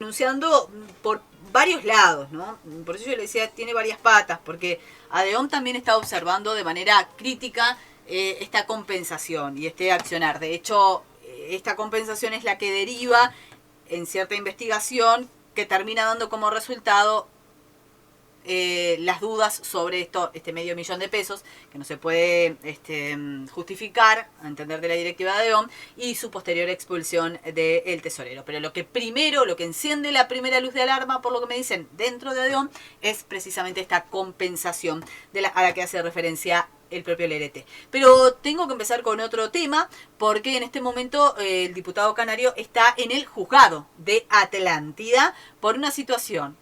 denunciando por varios lados, ¿no? Por eso yo le decía, tiene varias patas, porque ADEOM también está observando de manera crítica esta compensación y este accionar. De hecho, esta compensación es la que deriva en cierta investigación que termina dando como resultado las dudas sobre este $500,000 que no se puede justificar a entender de la directiva de ADEOM y su posterior expulsión del tesorero. Pero lo que enciende la primera luz de alarma, por lo que me dicen dentro de ADEOM, es precisamente esta compensación a la que hace referencia el propio Lerete. Pero tengo que empezar con otro tema, porque en este momento el diputado canario está en el juzgado de Atlántida por una situación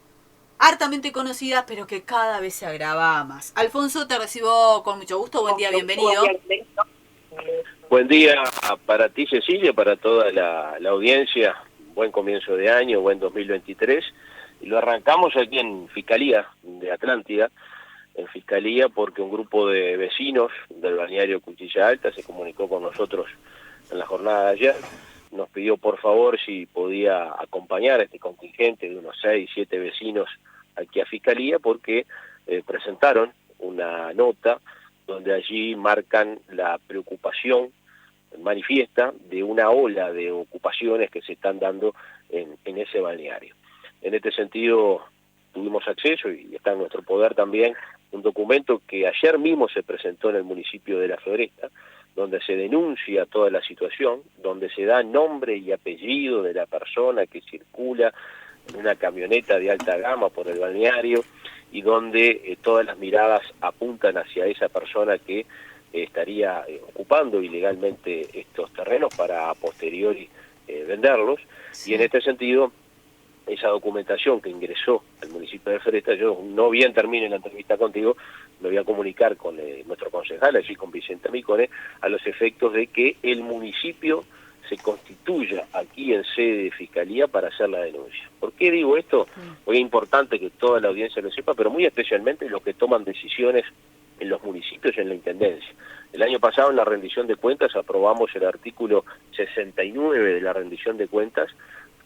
hartamente conocida, pero que cada vez se agrava más. Alfonso, te recibo con mucho gusto. Buen día, bienvenido. Buen día para ti, Cecilia, para toda la audiencia. Buen comienzo de año, buen 2023. Y lo arrancamos aquí en Fiscalía de Atlántida, en Fiscalía porque un grupo de vecinos del balneario Cuchilla Alta se comunicó con nosotros en la jornada de ayer. Nos pidió por favor si podía acompañar a este contingente de unos 6, 7 vecinos aquí a Fiscalía porque presentaron una nota donde allí marcan la preocupación manifiesta de una ola de ocupaciones que se están dando en ese balneario. En este sentido tuvimos acceso y está en nuestro poder también un documento que ayer mismo se presentó en el municipio de La Floresta, donde se denuncia toda la situación, donde se da nombre y apellido de la persona que circula en una camioneta de alta gama por el balneario y donde todas las miradas apuntan hacia esa persona que estaría ocupando ilegalmente estos terrenos para a posteriori venderlos. Sí. Y en este sentido, esa documentación que ingresó al municipio de Floresta, yo no bien termine la entrevista contigo, me voy a comunicar con nuestro concejal, allí con Vicente Micone, a los efectos de que el municipio se constituya aquí en sede de Fiscalía para hacer la denuncia. ¿Por qué digo esto? Porque es importante que toda la audiencia lo sepa, pero muy especialmente los que toman decisiones en los municipios y en la Intendencia. El año pasado en la rendición de cuentas aprobamos el artículo 69 de la rendición de cuentas,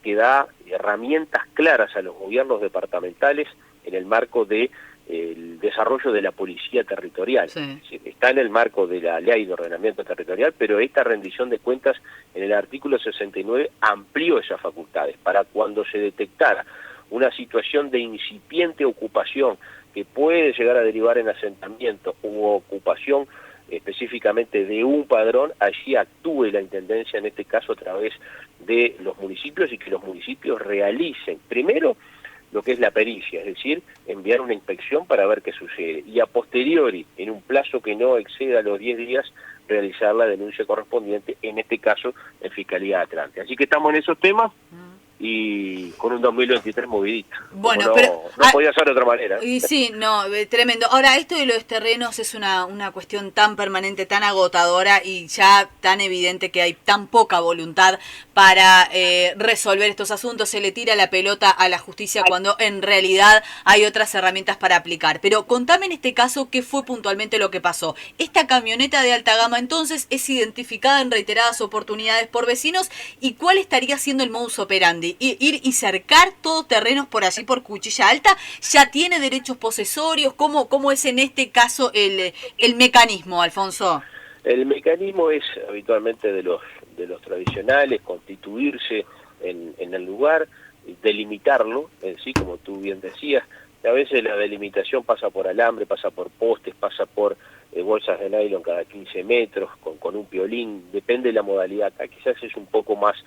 que da herramientas claras a los gobiernos departamentales en el marco de el desarrollo de la policía territorial. Sí. Está en el marco de la ley de ordenamiento territorial, pero esta rendición de cuentas en el artículo 69 amplió esas facultades para cuando se detectara una situación de incipiente ocupación que puede llegar a derivar en asentamiento u ocupación específicamente de un padrón, allí actúe la Intendencia, en este caso a través de los municipios, y que los municipios realicen primero lo que es la pericia, es decir, enviar una inspección para ver qué sucede, y a posteriori, en un plazo que no exceda los 10 días, realizar la denuncia correspondiente, en este caso en Fiscalía de Atlántida. Así que estamos en esos temas y con un 2023 movidito. Bueno, no, pero no podía ser de otra manera. Y sí, no, tremendo. Ahora, esto de los terrenos es una cuestión tan permanente, tan agotadora y ya tan evidente que hay tan poca voluntad para resolver estos asuntos. Se le tira la pelota a la justicia cuando en realidad hay otras herramientas para aplicar. Pero contame en este caso qué fue puntualmente lo que pasó. Esta camioneta de alta gama entonces es identificada en reiteradas oportunidades por vecinos, ¿y cuál estaría siendo el modus operandi? Ir y cercar todos terrenos por allí por Cuchilla Alta. ¿Ya tiene derechos posesorios? ¿Cómo es en este caso el mecanismo, Alfonso? El mecanismo es habitualmente de los tradicionales, constituirse en el lugar, delimitarlo en sí, como tú bien decías. A veces la delimitación pasa por alambre, pasa por postes, pasa por bolsas de nylon cada 15 metros, con un piolín, depende de la modalidad. Acá quizás es un poco más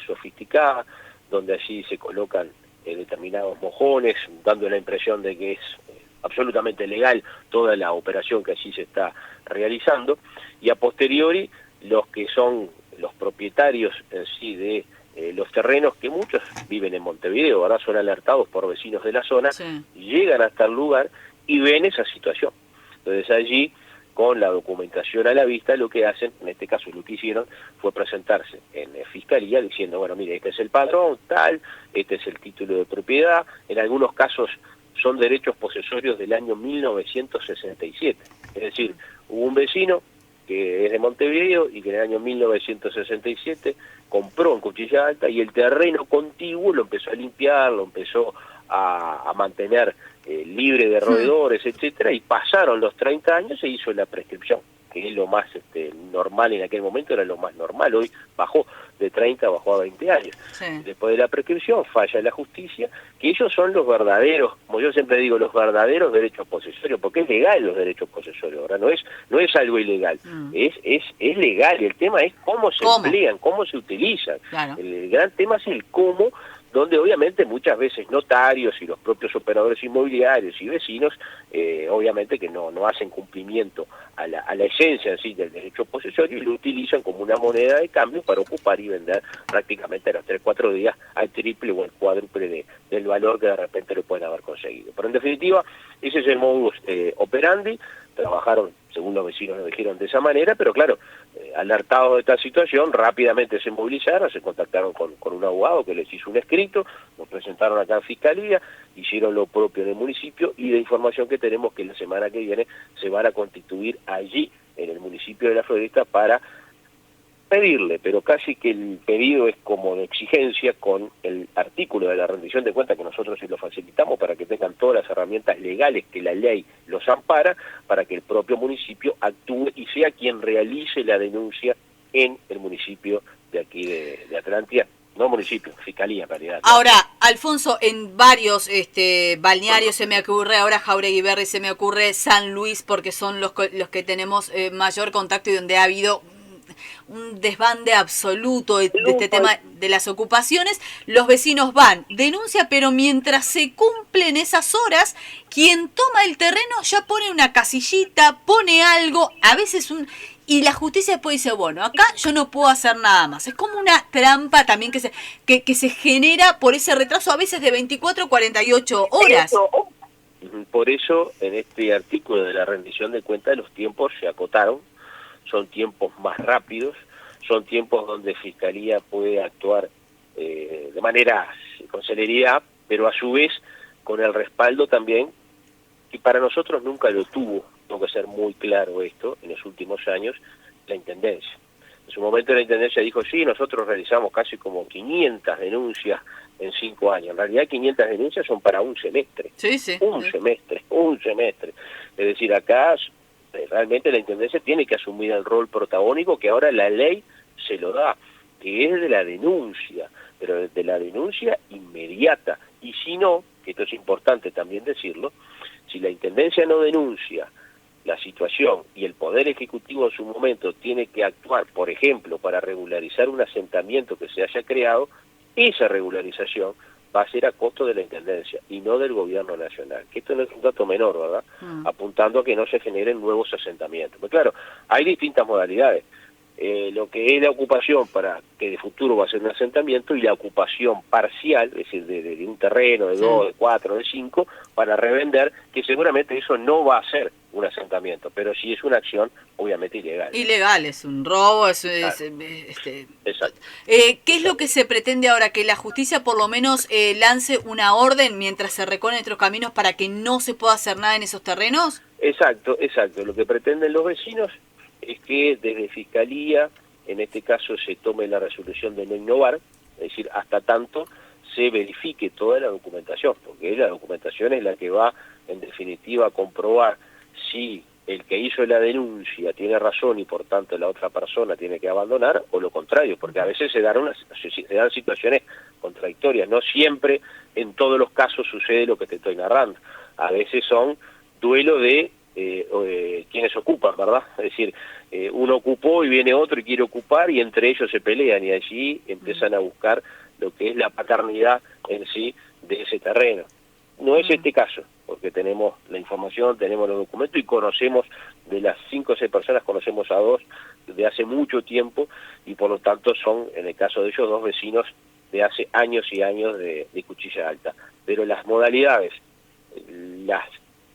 sofisticada, donde allí se colocan determinados mojones, dando la impresión de que es absolutamente legal toda la operación que allí se está realizando, y a posteriori los que son los propietarios en sí de los terrenos, que muchos viven en Montevideo, ahora son alertados por vecinos de la zona, sí, llegan hasta el lugar y ven esa situación. Entonces allí, con la documentación a la vista, lo que hacen, en este caso lo que hicieron, fue presentarse en Fiscalía diciendo, bueno, mire, este es el padrón, tal, este es el título de propiedad, en algunos casos son derechos posesorios del año 1967, es decir, hubo un vecino que es de Montevideo y que en el año 1967 compró en Cuchilla Alta y el terreno contiguo lo empezó a limpiar, lo empezó a mantener libre de roedores, etcétera, y pasaron los 30 años, se hizo la prescripción, que es lo más normal en aquel momento, era lo más normal. Hoy bajó de 30, bajó a 20 años. Sí. Después de la prescripción falla la justicia, que ellos son los verdaderos, como yo siempre digo, los verdaderos derechos posesorios, porque es legal los derechos posesorios, ahora no es algo ilegal, es legal, y el tema es cómo se emplean, cómo se utilizan. Claro. El gran tema es el cómo, donde obviamente muchas veces notarios y los propios operadores inmobiliarios y vecinos, obviamente que no hacen cumplimiento a la esencia en sí del derecho posesorio y lo utilizan como una moneda de cambio para ocupar y vender prácticamente a los 3-4 días al triple o al cuádruple del valor que de repente lo pueden haber conseguido. Pero en definitiva, ese es el modus operandi. Trabajaron, según los vecinos lo dijeron, de esa manera, pero claro, alertados de esta situación, rápidamente se movilizaron, se contactaron con un abogado que les hizo un escrito, nos presentaron acá en Fiscalía, hicieron lo propio en el municipio, y de información que tenemos que la semana que viene se van a constituir allí, en el municipio de La Floresta, para pedirle, pero casi que el pedido es como de exigencia con el artículo de la rendición de cuentas que nosotros sí lo facilitamos para que tengan todas las herramientas legales que la ley los ampara, para que el propio municipio actúe y sea quien realice la denuncia en el municipio de aquí de Atlántida. No municipio, fiscalía en realidad. Ahora, Alfonso, en varios balnearios se me ocurre, ahora Jáuregui Berry, se me ocurre San Luis, porque son los que tenemos mayor contacto y donde ha habido un desbande absoluto de este tema de las ocupaciones. Los vecinos van, denuncia, pero mientras se cumplen esas horas, quien toma el terreno ya pone una casillita, pone algo, a veces y la justicia después dice, bueno, acá yo no puedo hacer nada más. Es como una trampa también que se genera por ese retraso, a veces de 24 o 48 horas. Por eso, en este artículo de la rendición de cuentas, los tiempos se acotaron, son tiempos más rápidos, son tiempos donde Fiscalía puede actuar de manera con celeridad, pero a su vez con el respaldo también, y para nosotros nunca lo tuvo, tengo que ser muy claro esto, en los últimos años, la Intendencia. En su momento la Intendencia dijo, sí, nosotros realizamos casi como 500 denuncias en 5 años. En realidad 500 denuncias son para un semestre. Sí, sí. Un semestre. Es decir, acá realmente la Intendencia tiene que asumir el rol protagónico que ahora la ley se lo da, que es de la denuncia, pero de la denuncia inmediata. Y si no, que esto es importante también decirlo, si la Intendencia no denuncia la situación y el Poder Ejecutivo en su momento tiene que actuar, por ejemplo, para regularizar un asentamiento que se haya creado, esa regularización va a ser a costo de la Intendencia y no del Gobierno Nacional, que esto no es un dato menor, ¿verdad? Apuntando a que no se generen nuevos asentamientos. Pero claro, hay distintas modalidades. Lo que es la ocupación para que de futuro va a ser un asentamiento y la ocupación parcial, es decir, de un terreno, de 2, de 4, de 5, para revender, que seguramente eso no va a ser un asentamiento, pero sí es una acción obviamente ilegal. Ilegal, es un robo, Exacto. ¿Qué es lo que se pretende ahora? Que la justicia por lo menos lance una orden mientras se recorren otros caminos para que no se pueda hacer nada en esos terrenos. Exacto. Lo que pretenden los vecinos es que desde Fiscalía, en este caso, se tome la resolución de no innovar, es decir, hasta tanto se verifique toda la documentación, porque la documentación es la que va, en definitiva, a comprobar si el que hizo la denuncia tiene razón y por tanto la otra persona tiene que abandonar, o lo contrario, porque a veces se dan situaciones contradictorias. No siempre, en todos los casos, sucede lo que te estoy narrando. A veces son duelo de quienes ocupan, ¿verdad? Es decir, uno ocupó y viene otro y quiere ocupar y entre ellos se pelean y allí empiezan a buscar lo que es la paternidad en sí de ese terreno. No es este caso, porque tenemos la información, tenemos los documentos y conocemos, de las 5 o 6 personas, conocemos a 2 de hace mucho tiempo y por lo tanto son, en el caso de ellos, 2 vecinos de hace años y años de Cuchilla Alta. Pero las modalidades,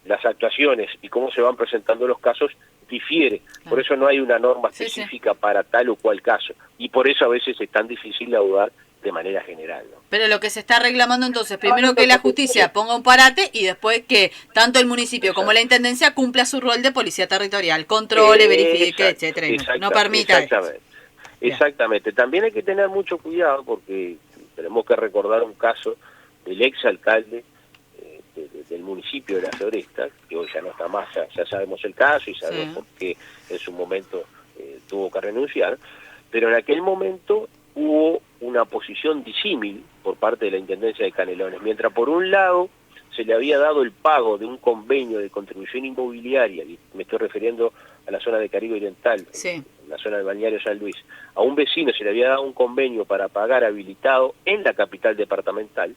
las actuaciones y cómo se van presentando los casos difiere. Por eso no hay una norma específica para tal o cual caso. Y por eso a veces es tan difícil laudar de manera general, ¿no? Pero lo que se está reclamando entonces, primero que la justicia ponga un parate y después que tanto el municipio como la Intendencia cumpla su rol de policía territorial, controle, verifique, etcétera, y no permita. Exactamente. También hay que tener mucho cuidado porque tenemos que recordar un caso del exalcalde del municipio de La Floresta, que hoy ya no está más, ya sabemos el caso y sabemos por qué en su momento tuvo que renunciar, pero en aquel momento hubo una posición disímil por parte de la Intendencia de Canelones, mientras por un lado se le había dado el pago de un convenio de contribución inmobiliaria, y me estoy refiriendo a la zona de Caribe Oriental, la zona del balneario San Luis, a un vecino se le había dado un convenio para pagar habilitado en la capital departamental.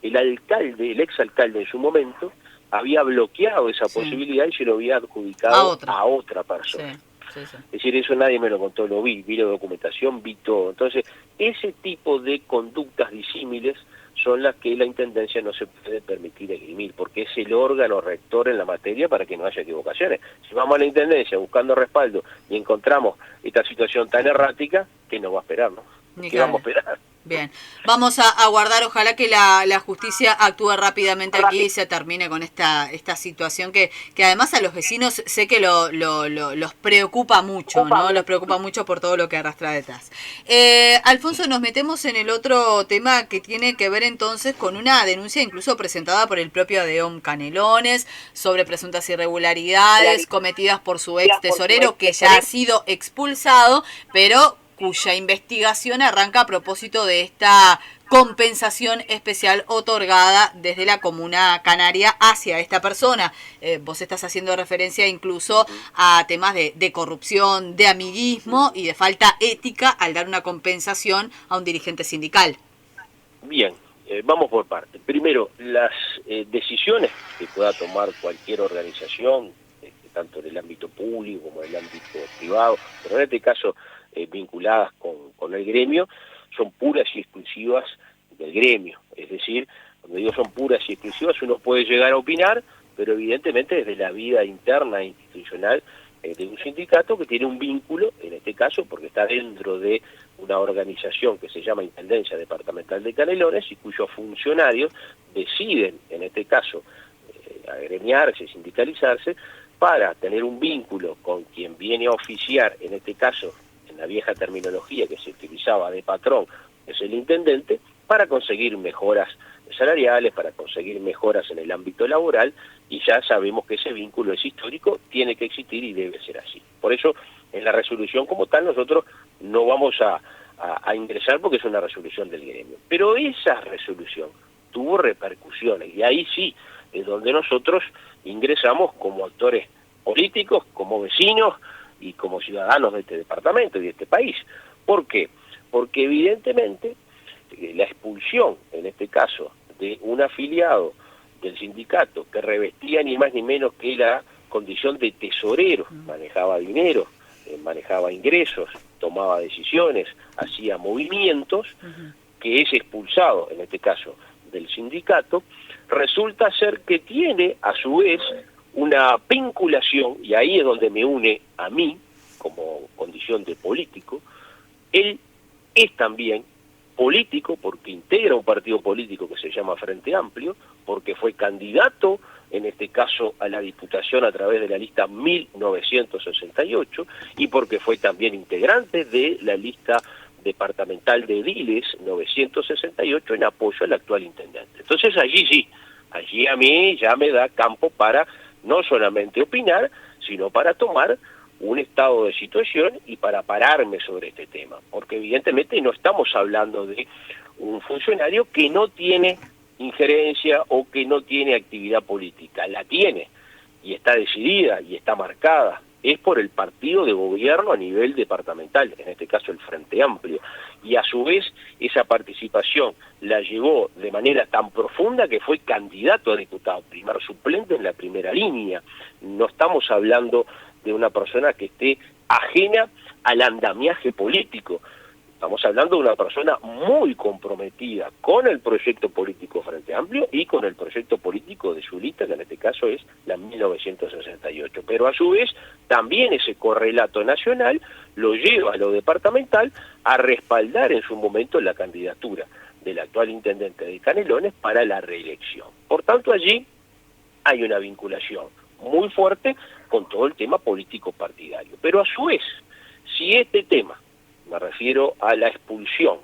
El alcalde, el exalcalde en su momento, había bloqueado esa posibilidad y se lo había adjudicado a otra persona. Es decir, eso nadie me lo contó, lo vi la documentación, vi todo. Entonces, ese tipo de conductas disímiles son las que la Intendencia no se puede permitir esgrimir, porque es el órgano rector en la materia para que no haya equivocaciones. Si vamos a la Intendencia buscando respaldo y encontramos esta situación tan errática, ¿qué nos va a esperar, no? ¿Qué vamos a esperar? Bien, vamos a guardar, ojalá que la justicia actúe rápidamente aquí y se termine con esta situación que además a los vecinos sé que los preocupa mucho, ¿no? Los preocupa mucho por todo lo que arrastra detrás. Alfonso, nos metemos en el otro tema que tiene que ver entonces con una denuncia incluso presentada por el propio ADEOM Canelones sobre presuntas irregularidades cometidas por su ex tesorero que ya ha sido expulsado, pero cuya investigación arranca a propósito de esta compensación especial otorgada desde la Comuna Canaria hacia esta persona. Vos estás haciendo referencia incluso a temas de corrupción, de amiguismo y de falta ética al dar una compensación a un dirigente sindical. Bien, vamos por partes. Primero, las decisiones que pueda tomar cualquier organización, tanto en el ámbito público como en el ámbito privado, pero en este caso vinculadas con el gremio, son puras y exclusivas del gremio. Es decir, cuando digo son puras y exclusivas, uno puede llegar a opinar, pero evidentemente desde la vida interna e institucional de un sindicato que tiene un vínculo, en este caso, porque está dentro de una organización que se llama Intendencia Departamental de Canelones y cuyos funcionarios deciden, en este caso, agremiarse, sindicalizarse, para tener un vínculo con quien viene a oficiar, en este caso, en la vieja terminología que se utilizaba de patrón, es el intendente, para conseguir mejoras salariales, para conseguir mejoras en el ámbito laboral, y ya sabemos que ese vínculo es histórico, tiene que existir y debe ser así. Por eso, en la resolución como tal, nosotros no vamos a ingresar porque es una resolución del gremio. Pero esa resolución tuvo repercusiones, y ahí sí es donde nosotros ingresamos como actores políticos, como vecinos y como ciudadanos de este departamento y de este país. ¿Por qué? Porque evidentemente la expulsión, en este caso, de un afiliado del sindicato que revestía ni más ni menos que la condición de tesorero, manejaba dinero, manejaba ingresos, tomaba decisiones, hacía movimientos, que es expulsado, en este caso, del sindicato, resulta ser que tiene, a su vez, una vinculación, y ahí es donde me une a mí, como condición de político. Él es también político porque integra un partido político que se llama Frente Amplio, porque fue candidato, en este caso, a la diputación a través de la lista 1968, y porque fue también integrante de la lista departamental de ediles 968 en apoyo al actual intendente. Entonces allí sí, allí a mí ya me da campo para no solamente opinar, sino para tomar un estado de situación y para pararme sobre este tema, porque evidentemente no estamos hablando de un funcionario que no tiene injerencia o que no tiene actividad política, la tiene y está decidida y está marcada, es por el partido de gobierno a nivel departamental, en este caso el Frente Amplio, y a su vez esa participación la llevó de manera tan profunda que fue candidato a diputado, primer suplente en la primera línea. No estamos hablando de una persona que esté ajena al andamiaje político. Estamos hablando de una persona muy comprometida con el proyecto político Frente Amplio y con el proyecto político de su lista, que en este caso es la 1968. Pero a su vez, también ese correlato nacional lo lleva a lo departamental a respaldar en su momento la candidatura del actual intendente de Canelones para la reelección. Por tanto, allí hay una vinculación muy fuerte con todo el tema político partidario. Pero a su vez, si este tema me refiero a la expulsión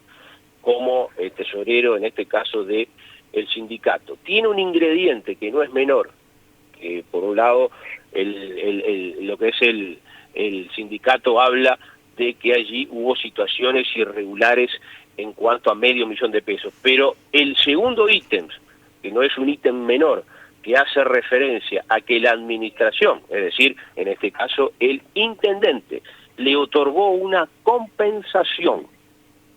como tesorero, en este caso de el sindicato. Tiene un ingrediente que no es menor, que por un lado lo que es el sindicato habla de que allí hubo situaciones irregulares en cuanto a $500.000 de pesos, pero el segundo ítem, que no es un ítem menor, que hace referencia a que la administración, es decir, en este caso el intendente, le otorgó una compensación,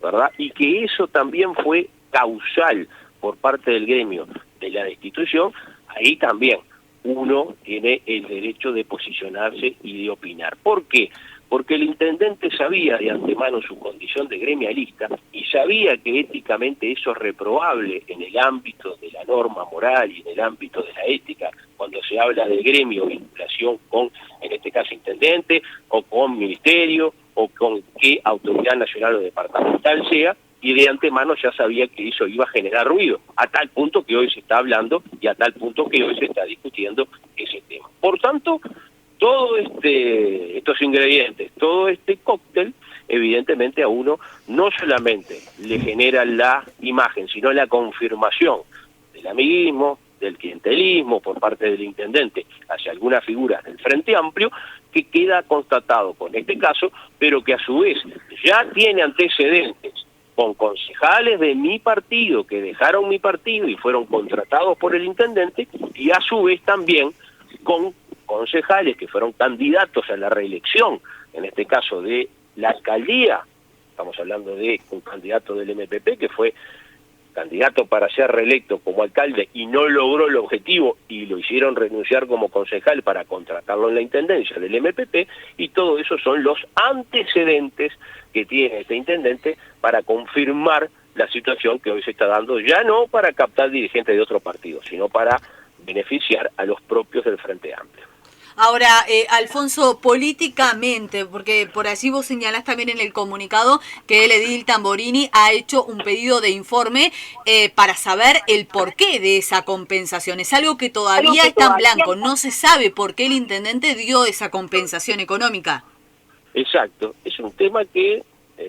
¿verdad? Y que eso también fue causal por parte del gremio de la destitución. Ahí también uno tiene el derecho de posicionarse y de opinar. ¿Por qué? Porque el intendente sabía de antemano su condición de gremialista y sabía que éticamente eso es reprobable en el ámbito de la norma moral y en el ámbito de la ética, cuando se habla del gremio, vinculación con, en este caso, intendente, o con ministerio, o con qué autoridad nacional o departamental sea, y de antemano ya sabía que eso iba a generar ruido, a tal punto que hoy se está hablando y a tal punto que hoy se está discutiendo ese tema. Por tanto, todos estos ingredientes, todo este cóctel, evidentemente a uno no solamente le genera la imagen, sino la confirmación del amiguismo, del clientelismo por parte del intendente hacia algunas figuras del Frente Amplio, que queda constatado con este caso, pero que a su vez ya tiene antecedentes con concejales de mi partido que dejaron mi partido y fueron contratados por el intendente, y a su vez también con concejales que fueron candidatos a la reelección, en este caso de la alcaldía. Estamos hablando de un candidato del MPP que fue candidato para ser reelecto como alcalde y no logró el objetivo y lo hicieron renunciar como concejal para contratarlo en la intendencia del MPP, y todo eso son los antecedentes que tiene este intendente para confirmar la situación que hoy se está dando, ya no para captar dirigentes de otro partido, sino para beneficiar a los propios del Frente Amplio. Ahora, Alfonso, políticamente, porque por allí vos señalás también en el comunicado que el edil Tamborini ha hecho un pedido de informe para saber el porqué de esa compensación. Es algo que todavía está en blanco, no se sabe por qué el intendente dio esa compensación económica. Exacto, es un tema que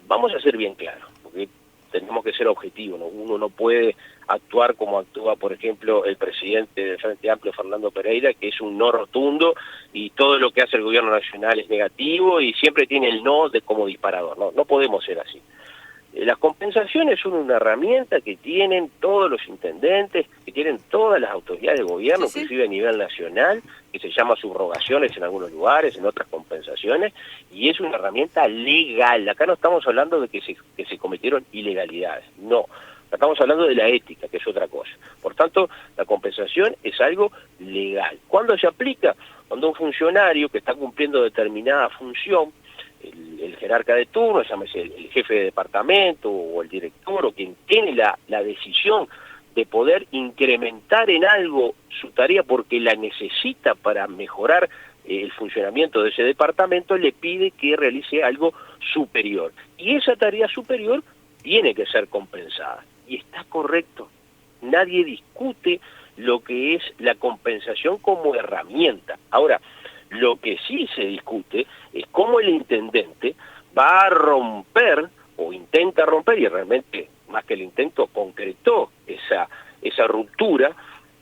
vamos a ser bien claros, porque tenemos que ser objetivos, ¿no? Uno no puede actuar como actúa, por ejemplo, el presidente del Frente Amplio, Fernando Pereira, que es un no rotundo y todo lo que hace el gobierno nacional es negativo y siempre tiene el no de como disparador. No podemos ser así. Las compensaciones son una herramienta que tienen todos los intendentes, que tienen todas las autoridades de gobierno, sí, inclusive a nivel nacional, que se llama subrogaciones en algunos lugares, en otras compensaciones, y es una herramienta legal. Acá no estamos hablando de que se cometieron ilegalidades, no. Estamos hablando de la ética, que es otra cosa. Por tanto, la compensación es algo legal. ¿Cuándo se aplica? Cuando un funcionario que está cumpliendo determinada función, el jerarca de turno, llámese el jefe de departamento o el director o quien tiene la decisión de poder incrementar en algo su tarea porque la necesita para mejorar el funcionamiento de ese departamento, le pide que realice algo superior. Y esa tarea superior tiene que ser compensada. Y está correcto. Nadie discute lo que es la compensación como herramienta. Ahora, lo que sí se discute es cómo el intendente va a romper o intenta romper, y realmente más que el intento concretó esa ruptura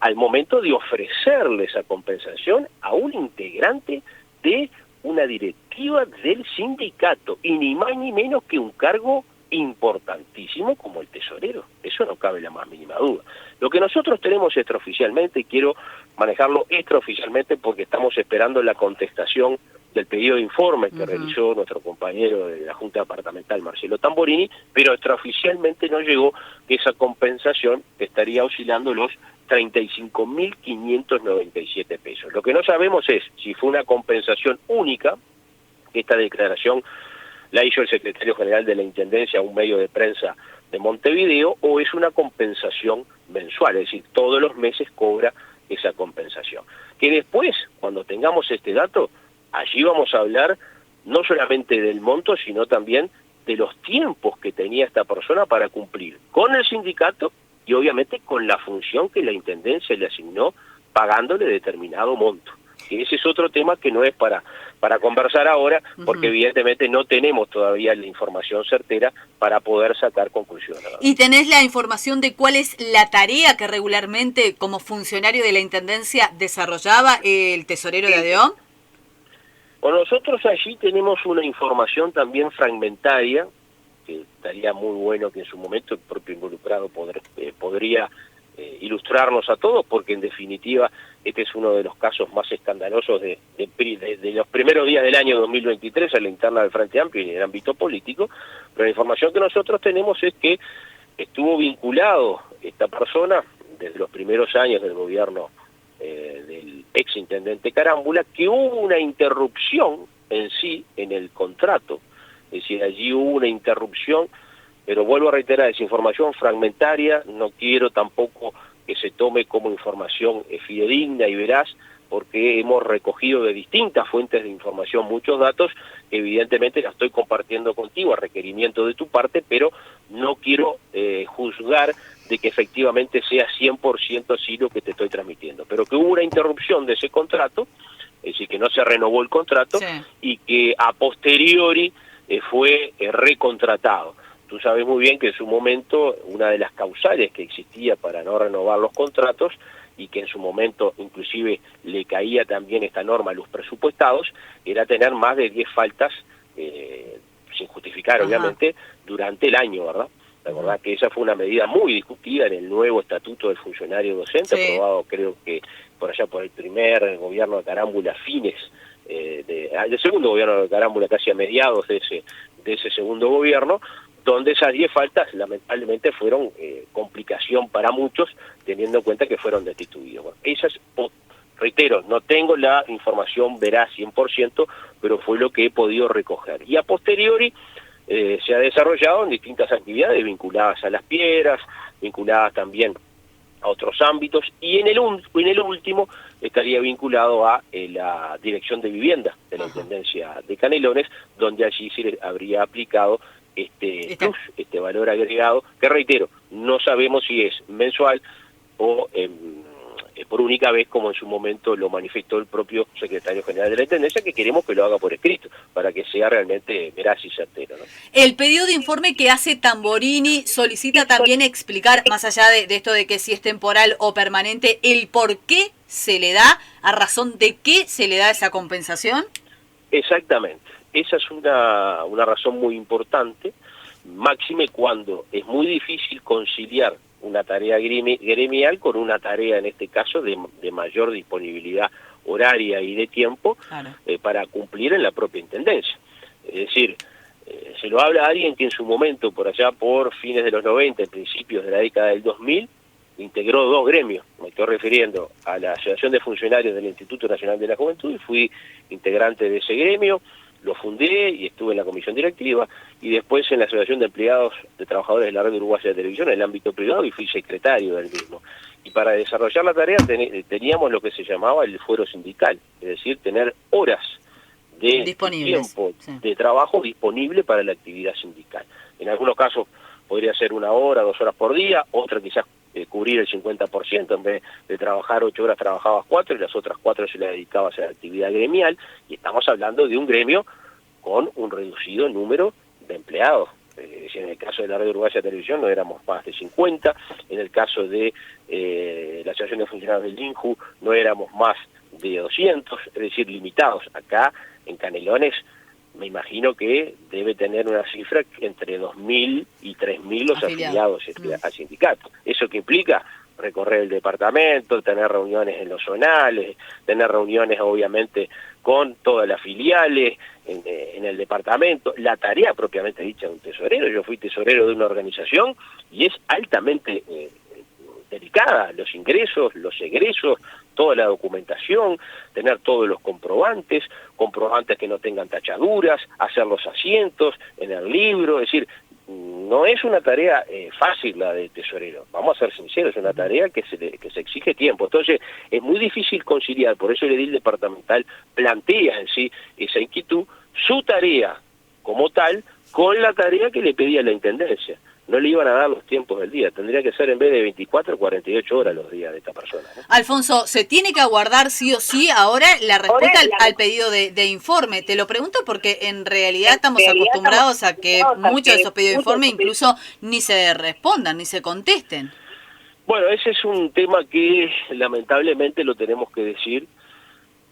al momento de ofrecerle esa compensación a un integrante de una directiva del sindicato, y ni más ni menos que un cargo importantísimo como el tesorero. Eso no cabe la más mínima duda. Lo que nosotros tenemos extraoficialmente, y quiero manejarlo extraoficialmente porque estamos esperando la contestación del pedido de informe que realizó nuestro compañero de la Junta Departamental, Marcelo Tamborini, pero extraoficialmente no llegó que esa compensación estaría oscilando los 35.597 pesos. Lo que no sabemos es si fue una compensación única, que esta declaración la hizo el secretario general de la Intendencia a un medio de prensa de Montevideo, o es una compensación mensual, es decir, todos los meses cobra esa compensación. Que después, cuando tengamos este dato, allí vamos a hablar no solamente del monto, sino también de los tiempos que tenía esta persona para cumplir con el sindicato y obviamente con la función que la Intendencia le asignó pagándole determinado monto. Que ese es otro tema que no es para para conversar ahora, porque evidentemente no tenemos todavía la información certera para poder sacar conclusiones, ¿verdad? ¿Y tenés la información de cuál es la tarea que regularmente como funcionario de la Intendencia desarrollaba el tesorero de ADEOM? Bueno, nosotros allí tenemos una información también fragmentaria, que estaría muy bueno que en su momento el propio involucrado podría ilustrarnos a todos, porque en definitiva este es uno de los casos más escandalosos de los primeros días del año 2023 a la interna del Frente Amplio y en el ámbito político, pero la información que nosotros tenemos es que estuvo vinculado esta persona desde los primeros años del gobierno del ex intendente Carámbula, que hubo una interrupción en sí en el contrato, es decir, allí hubo una interrupción, pero vuelvo a reiterar, es información fragmentaria, no quiero tampoco que se tome como información fidedigna y veraz, porque hemos recogido de distintas fuentes de información muchos datos, que evidentemente la estoy compartiendo contigo a requerimiento de tu parte, pero no quiero juzgar de que efectivamente sea 100% así lo que te estoy transmitiendo, pero que hubo una interrupción de ese contrato, es decir, que no se renovó el contrato, sí, y que a posteriori fue recontratado. Tú sabes muy bien que en su momento una de las causales que existía para no renovar los contratos, y que en su momento inclusive le caía también esta norma a los presupuestados, era tener más de 10 faltas, sin justificar obviamente, durante el año, ¿verdad? La verdad que esa fue una medida muy discutida en el nuevo estatuto del funcionario docente, sí, aprobado creo que por allá por el primer gobierno de Carámbula, fines del segundo gobierno de Carámbula, casi a mediados de ese segundo gobierno, donde esas 10 faltas lamentablemente fueron complicación para muchos, teniendo en cuenta que fueron destituidos. Bueno, esas, reitero, no tengo la información veraz 100%, pero fue lo que he podido recoger. Y a posteriori se ha desarrollado en distintas actividades vinculadas a las piedras, vinculadas también a otros ámbitos, y en el último estaría vinculado a la Dirección de Vivienda de la Intendencia de Canelones, donde allí se le habría aplicado este valor agregado, que reitero, no sabemos si es mensual o por única vez, como en su momento lo manifestó el propio secretario general de la Intendencia, que queremos que lo haga por escrito, para que sea realmente veraz y certero, ¿no? El pedido de informe que hace Tamborini solicita también explicar, más allá de esto de que si es temporal o permanente, el por qué se le da, a razón de qué se le da esa compensación. Exactamente, esa es una razón muy importante, máxime cuando es muy difícil conciliar una tarea gremial con una tarea, en este caso, de mayor disponibilidad horaria y de tiempo, claro, para cumplir en la propia Intendencia. Es decir, se lo habla a alguien que en su momento, por allá por fines de los 90, principios de la década del 2000, integró 2 gremios. Me estoy refiriendo a la Asociación de Funcionarios del Instituto Nacional de la Juventud, y fui integrante de ese gremio, lo fundé y estuve en la comisión directiva, y después en la Asociación de Empleados de Trabajadores de la Red Uruguaya de Televisión en el ámbito privado, y fui secretario del mismo. Y para desarrollar la tarea teníamos lo que se llamaba el fuero sindical, es decir, tener horas de tiempo, sí, de trabajo disponible para la actividad sindical. En algunos casos podría ser 1 hora, 2 horas por día, otra quizás cubrir el 50%, en vez de trabajar 8 horas trabajabas 4 y las otras 4 se las dedicabas a la actividad gremial, y estamos hablando de un gremio con un reducido número de empleados. En el caso de la Red Uruguaya de Televisión no éramos más de 50, en el caso de la Asociación de Funcionarios del INJU no éramos más de 200, es decir, limitados. Acá en Canelones me imagino que debe tener una cifra entre 2.000 y 3.000 los afiliados al sindicato. ¿Eso qué implica? Recorrer el departamento, tener reuniones en los zonales, tener reuniones obviamente con todas las filiales en el departamento, la tarea propiamente dicha de un tesorero. Yo fui tesorero de una organización y es altamente delicada, los ingresos, los egresos, toda la documentación, tener todos los comprobantes que no tengan tachaduras, hacer los asientos en el libro, es decir, no es una tarea fácil la de tesorero, vamos a ser sinceros, es una tarea que se exige tiempo, entonces es muy difícil conciliar, por eso el edil departamental plantea en sí esa inquietud, su tarea como tal, con la tarea que le pedía la Intendencia. no le iban a dar los tiempos del día. Tendría que ser en vez de 24, 48 horas los días de esta persona, ¿no? Alfonso, ¿se tiene que aguardar sí o sí ahora la respuesta al pedido de informe? Te lo pregunto porque en realidad estamos acostumbrados a que muchos de esos pedidos de informe incluso ni se respondan, ni se contesten. Bueno, ese es un tema que lamentablemente lo tenemos que decir,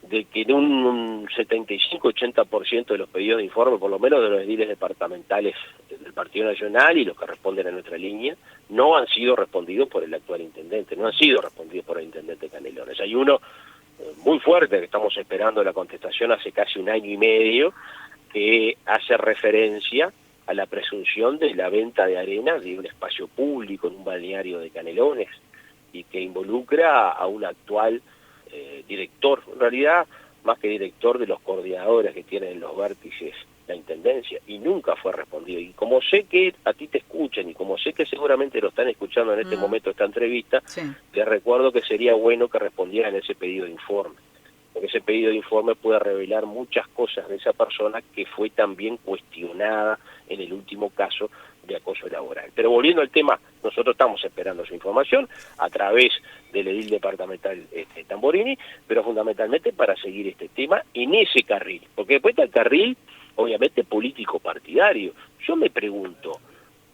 de que en un 75-80% de los pedidos de informe, por lo menos de los ediles departamentales del Partido Nacional y los que responden a nuestra línea, no han sido respondidos por el actual intendente, no han sido respondidos por el intendente Canelones. Hay uno muy fuerte que estamos esperando la contestación hace casi 1 año y medio, que hace referencia a la presunción de la venta de arena de un espacio público en un balneario de Canelones y que involucra a un actual director, en realidad más que director, de los coordinadores que tienen en los vértices la intendencia, y nunca fue respondido. Y como sé que a ti te escuchan y como sé que seguramente lo están escuchando en este momento esta entrevista, sí, les recuerdo que sería bueno que respondieran ese pedido de informe, porque ese pedido de informe puede revelar muchas cosas de esa persona que fue también cuestionada en el último caso de acoso laboral. Pero volviendo al tema, nosotros estamos esperando su información a través del edil departamental Tamborini, pero fundamentalmente para seguir este tema en ese carril, porque después está el carril, obviamente, político partidario. Yo me pregunto,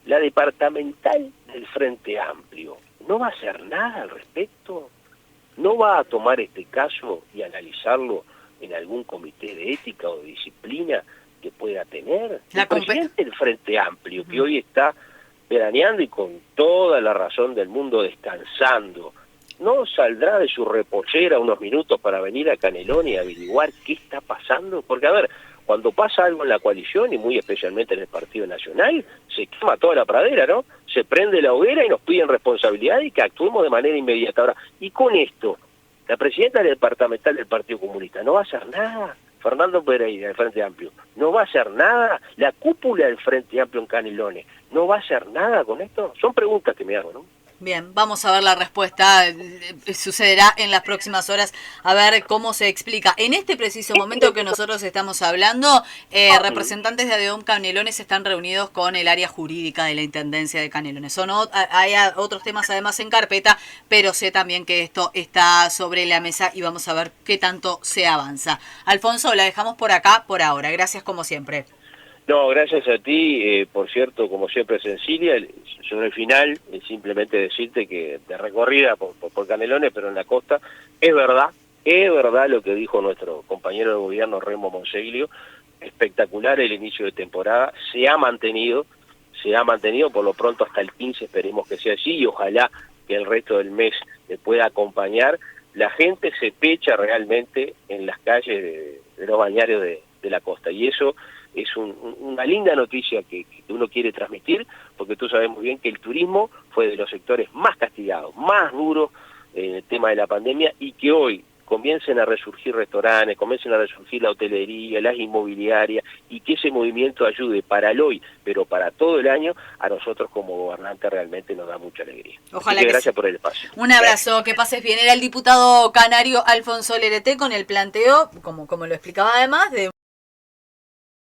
la departamental del Frente Amplio, ¿no va a hacer nada al respecto? ¿No va a tomar este caso y analizarlo en algún comité de ética o de disciplina que pueda tener? El presidente del Frente Amplio, que hoy está veraneando y con toda la razón del mundo descansando, ¿no saldrá de su reposera unos minutos para venir a Canelones y averiguar qué está pasando? Porque, a ver, cuando pasa algo en la coalición, y muy especialmente en el Partido Nacional, se quema toda la pradera, ¿no? Se prende la hoguera y nos piden responsabilidad y que actuemos de manera inmediata. Ahora, y con esto, la presidenta departamental del Partido Comunista no va a hacer nada. Fernando Pereira, del Frente Amplio, no va a hacer nada. La cúpula del Frente Amplio en Canelones, ¿no va a hacer nada con esto? Son preguntas que me hago, ¿no? Bien, vamos a ver la respuesta, sucederá en las próximas horas, a ver cómo se explica. En este preciso momento que nosotros estamos hablando, representantes de ADEOM Canelones están reunidos con el área jurídica de la Intendencia de Canelones. Hay otros temas además en carpeta, pero sé también que esto está sobre la mesa y vamos a ver qué tanto se avanza. Alfonso, la dejamos por acá por ahora. Gracias como siempre. No, gracias a ti, por cierto, como siempre, Cecilia. Sobre el final, simplemente decirte que de recorrida por Canelones, pero en la costa, es verdad lo que dijo nuestro compañero de gobierno, Remo Monseglio, espectacular el inicio de temporada, se ha mantenido por lo pronto hasta el 15, esperemos que sea así, y ojalá que el resto del mes le pueda acompañar. La gente se pecha realmente en las calles de los balnearios de la costa, y eso es una linda noticia que uno quiere transmitir, porque tú sabes muy bien que el turismo fue de los sectores más castigados, más duros en el tema de la pandemia, y que hoy comiencen a resurgir restaurantes, comiencen a resurgir la hotelería, las inmobiliarias, y que ese movimiento ayude para el hoy, pero para todo el año, a nosotros como gobernantes realmente nos da mucha alegría. Ojalá. Así que gracias por el espacio. Un abrazo, que pases bien. Era el diputado canario Alfonso Lerete con el planteo, como lo explicaba además, de